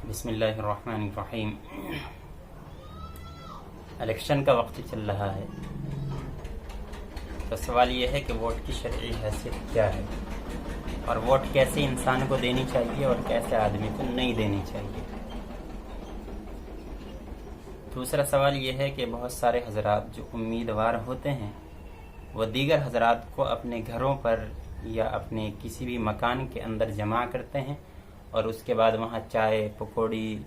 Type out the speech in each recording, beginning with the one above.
بسم اللہ الرحمن الرحیم۔ الیکشن کا وقت چل رہا ہے، تو سوال یہ ہے کہ ووٹ کی شرعی حیثیت کیا ہے، اور ووٹ کیسے انسان کو دینی چاہیے اور کیسے آدمی کو نہیں دینی چاہیے۔ دوسرا سوال یہ ہے کہ بہت سارے حضرات جو امیدوار ہوتے ہیں وہ دیگر حضرات کو اپنے گھروں پر یا اپنے کسی بھی مکان کے اندر جمع کرتے ہیں اور اس کے بعد وہاں چائے پکوڑی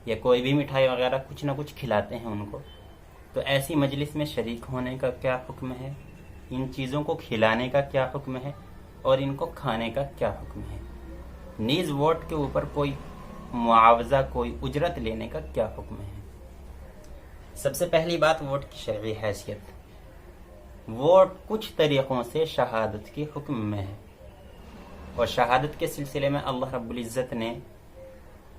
یا کوئی بھی مٹھائی وغیرہ کچھ نہ کچھ کھلاتے ہیں ان کو۔ تو ایسی مجلس میں شریک ہونے کا کیا حکم ہے، ان چیزوں کو کھلانے کا کیا حکم ہے اور ان کو کھانے کا کیا حکم ہے، نیز ووٹ کے اوپر کوئی معاوضہ کوئی اجرت لینے کا کیا حکم ہے۔ سب سے پہلی بات ووٹ کی شرعی حیثیت۔ ووٹ کچھ طریقوں سے شہادت کے حکم میں ہے، اور شہادت کے سلسلے میں اللہ رب العزت نے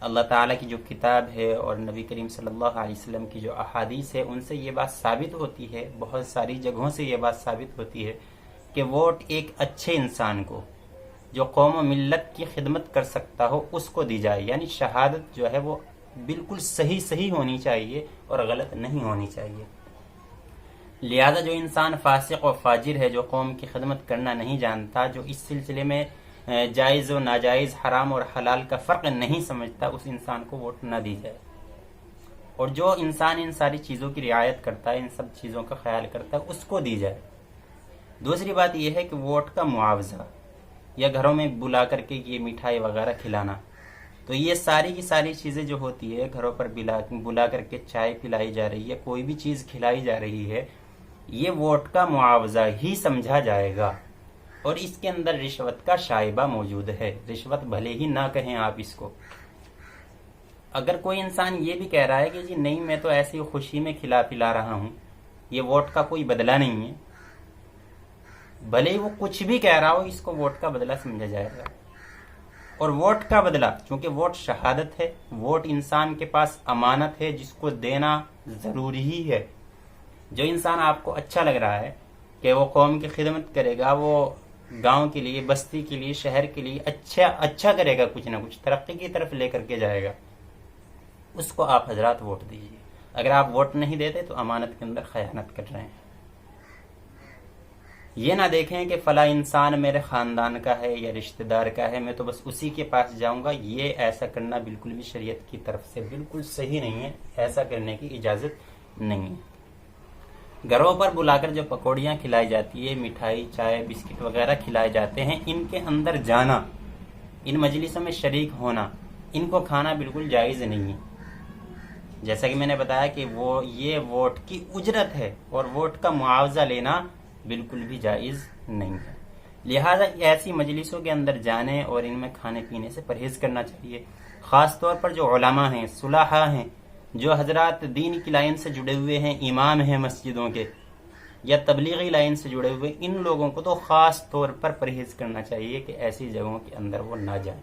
اللہ تعالیٰ کی جو کتاب ہے اور نبی کریم صلی اللہ علیہ وسلم کی جو احادیث ہے ان سے یہ بات ثابت ہوتی ہے، بہت ساری جگہوں سے یہ بات ثابت ہوتی ہے کہ ووٹ ایک اچھے انسان کو جو قوم و ملت کی خدمت کر سکتا ہو اس کو دی جائے، یعنی شہادت جو ہے وہ بالکل صحیح ہونی چاہیے اور غلط نہیں ہونی چاہیے۔ لہذا جو انسان فاسق و فاجر ہے، جو قوم کی خدمت کرنا نہیں جانتا، جو اس سلسلے میں جائز و ناجائز حرام اور حلال کا فرق نہیں سمجھتا، اس انسان کو ووٹ نہ دی جائے۔ اور جو انسان ان ساری چیزوں کی رعایت کرتا ہے، ان سب چیزوں کا خیال کرتا ہے، اس کو دی جائے۔ دوسری بات یہ ہے کہ ووٹ کا معاوضہ یا گھروں میں بلا کر کے یہ مٹھائی وغیرہ کھلانا، تو یہ ساری کی ساری چیزیں جو ہوتی ہے گھروں پر بلا کر کے چائے پلائی جا رہی ہے، کوئی بھی چیز کھلائی جا رہی ہے، یہ ووٹ کا معاوضہ ہی سمجھا جائے گا، اور اس کے اندر رشوت کا شائبہ موجود ہے۔ رشوت بھلے ہی نہ کہیں آپ اس کو۔ اگر کوئی انسان یہ بھی کہہ رہا ہے کہ جی نہیں میں تو ایسی خوشی میں کھلا پلا رہا ہوں، یہ ووٹ کا کوئی بدلہ نہیں ہے، بھلے ہی وہ کچھ بھی کہہ رہا ہو، اس کو ووٹ کا بدلہ سمجھا جائے گا۔ اور ووٹ کا بدلہ، چونکہ ووٹ شہادت ہے، ووٹ انسان کے پاس امانت ہے جس کو دینا ضروری ہی ہے۔ جو انسان آپ کو اچھا لگ رہا ہے کہ وہ قوم کی خدمت کرے گا، وہ گاؤں کے لیے، بستی کے لیے، شہر کے لیے اچھا کرے گا، کچھ نہ کچھ ترقی کی طرف لے کر کے جائے گا، اس کو آپ حضرات ووٹ دیجیے۔ اگر آپ ووٹ نہیں دیتے تو امانت کے اندر خیانت کر رہے ہیں۔ یہ نہ دیکھیں کہ فلاں انسان میرے خاندان کا ہے یا رشتہ دار کا ہے، میں تو بس اسی کے پاس جاؤں گا۔ یہ ایسا کرنا بالکل بھی شریعت کی طرف سے بالکل صحیح نہیں ہے، ایسا کرنے کی اجازت نہیں ہے۔ گھروں پر بلا کر جو پکوڑیاں کھلائی جاتی ہے، مٹھائی چائے بسکٹ وغیرہ کھلائے جاتے ہیں، ان کے اندر جانا، ان مجلسوں میں شریک ہونا، ان کو کھانا بالکل جائز نہیں ہے۔ جیسا کہ میں نے بتایا کہ یہ ووٹ کی اجرت ہے، اور ووٹ کا معاوضہ لینا بالکل بھی جائز نہیں ہے۔ لہذا ایسی مجلسوں کے اندر جانے اور ان میں کھانے پینے سے پرہیز کرنا چاہیے۔ خاص طور پر جو علماء ہیں، صلحاء ہیں، جو حضرات دین کی لائن سے جڑے ہوئے ہیں، امام ہیں مسجدوں کے یا تبلیغی لائن سے جڑے ہوئے، ان لوگوں کو تو خاص طور پر پرہیز کرنا چاہیے کہ ایسی جگہوں کے اندر وہ نہ جائیں۔